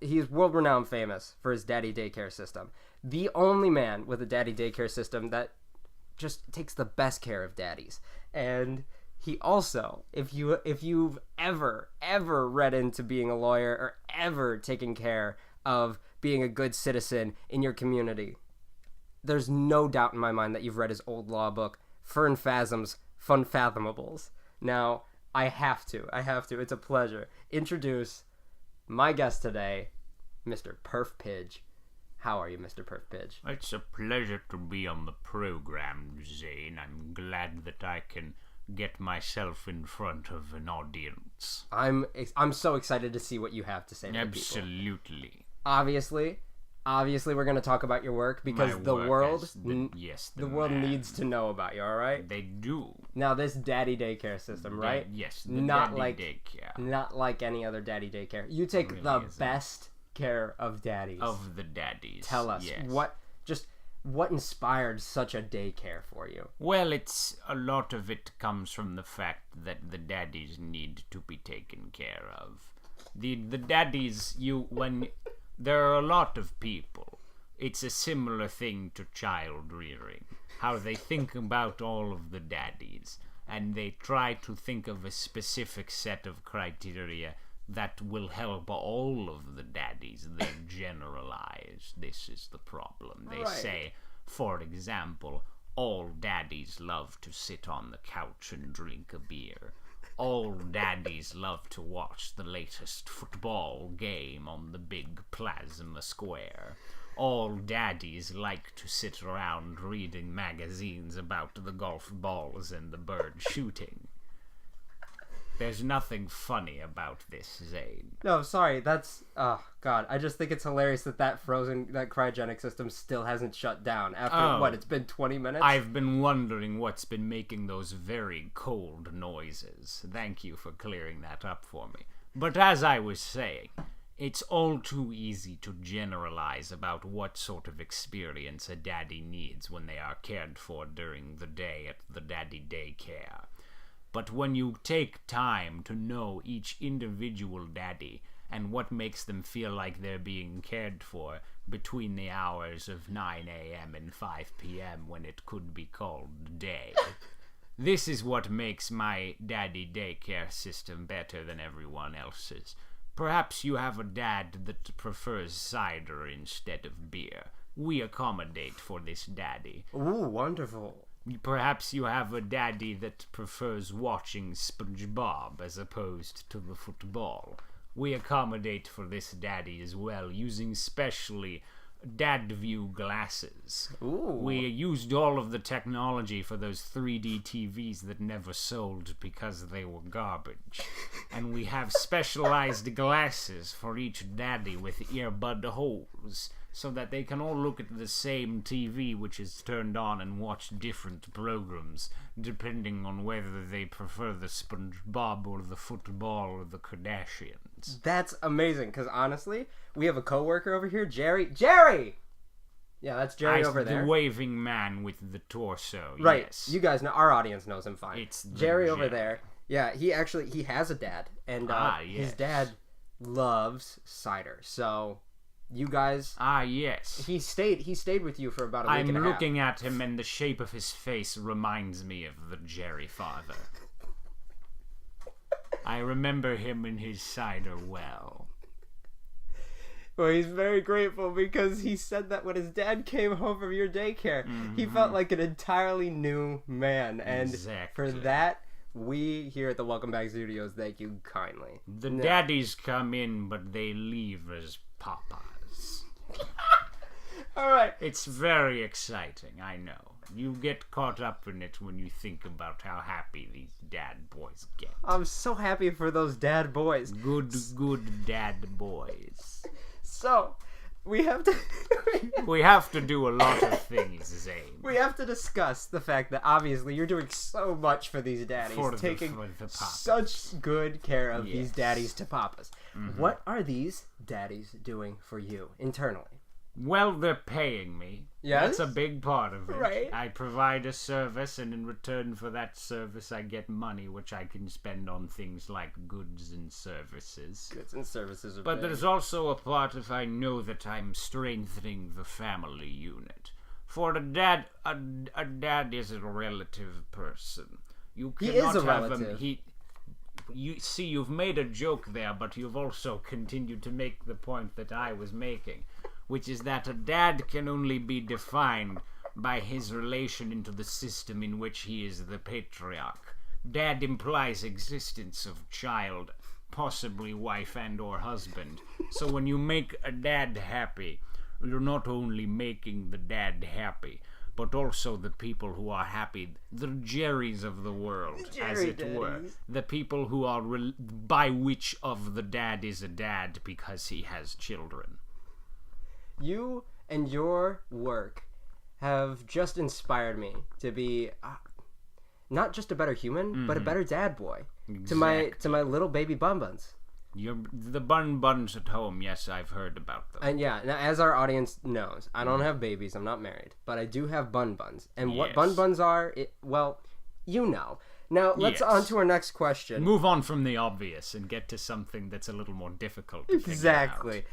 He is world-renowned famous for his daddy daycare system. The only man with a daddy daycare system that just takes the best care of daddies. And he also, if you've ever read into being a lawyer or ever taken care of being a good citizen in your community, there's no doubt in my mind that you've read his old law book, Funfathom's Funfathomables. Now, I have to. It's a pleasure. Introduce my guest today, Mr. Perf Pidge. How are you, Mr. Perf Pidge? It's a pleasure to be on the program, Zane. I'm glad that I can get myself in front of an audience. I'm so excited to see what you have to say to people. Absolutely. Obviously, we're going to talk about your work because the world needs to know about you, all right? They do. Now, this daddy daycare system, right? Not like daycare. Not like any other daddy daycare. You take really the best care of daddies. Of the daddies. Tell us, what inspired such a daycare for you? Well, a lot of it comes from the fact that the daddies need to be taken care of. The daddies, there are a lot of people. It's a similar thing to child rearing. How they think about all of the daddies, and they try to think of a specific set of criteria that will help all of the daddies. They generalize. This is the problem. They say, for example, all daddies love to sit on the couch and drink a beer. All daddies love to watch the latest football game on the big plasma square. All daddies like to sit around reading magazines about the golf balls and the bird shooting. There's nothing funny about this, Zane. No, sorry, that's... Oh, God, I just think it's hilarious that cryogenic system still hasn't shut down after, it's been 20 minutes? I've been wondering what's been making those very cold noises. Thank you for clearing that up for me. But as I was saying, it's all too easy to generalize about what sort of experience a daddy needs when they are cared for during the day at the daddy daycare. But when you take time to know each individual daddy and what makes them feel like they're being cared for between the hours of 9 a.m. and 5 p.m. when it could be called day, this is what makes my daddy daycare system better than everyone else's. Perhaps you have a dad that prefers cider instead of beer. We accommodate for this daddy. Ooh, wonderful. Perhaps you have a daddy that prefers watching SpongeBob as opposed to the football. We accommodate for this daddy as well, using specially dad view glasses. Ooh. We used all of the technology for those 3D TVs that never sold because they were garbage. And we have specialized glasses for each daddy with earbud holes, so that they can all look at the same TV, which is turned on, and watch different programs, depending on whether they prefer the SpongeBob or the football or the Kardashians. That's amazing, because honestly, we have a coworker over here, Jerry! Jerry! Yeah, that's Jerry over there. The waving man with the torso, right. Yes. You guys know, our audience knows him fine. It's Jerry over there. Yeah, he has a dad, and yes. His dad loves cider, so... You guys... yes. He stayed with you for about a week and a half. I'm looking at him, and the shape of his face reminds me of the Jerry father. I remember him and his cider well. Well, he's very grateful because he said that when his dad came home from your daycare, he felt like an entirely new man. And for that, we here at the Welcome Back Studios thank you kindly. The daddies come in, but they leave as papas. All right. It's very exciting, I know. You get caught up in it when you think about how happy these dad boys get. I'm so happy for those dad boys. Good dad boys. So, we have to... we have to do a lot of things, Zane. We have to discuss the fact that obviously you're doing so much for these daddies. Taking such good care of these daddies to papas. Mm-hmm. What are these daddies doing for you internally? Well, they're paying me. Yes? That's a big part of it. Right. I provide a service, and in return for that service, I get money, which I can spend on things like goods and services. Goods and services are But big. there's also a part if I know that I'm strengthening the family unit. For a dad is a relative person. You He cannot is a have relative. him. You see, you've made a joke there, but you've also continued to make the point that I was making, which is that a dad can only be defined by his relation into the system in which he is the patriarch. Dad implies existence of child, possibly wife and or husband. So when you make a dad happy, you're not only making the dad happy, but also the people who are happy, the Jerrys of the world, as it were. daddies. The people who are by which of the dad is a dad because he has children. You and your work have just inspired me to be not just a better human, but a better dad boy to my little baby bun buns. The bun buns at home, yes, I've heard about them. And yeah, now, as our audience knows, I don't have babies. I'm not married, but I do have bun buns. And what Yes. bun buns are? Well, you know. Now let's Yes. on to our next question. Move on from the obvious and get to something that's a little more difficult to figure out. Exactly.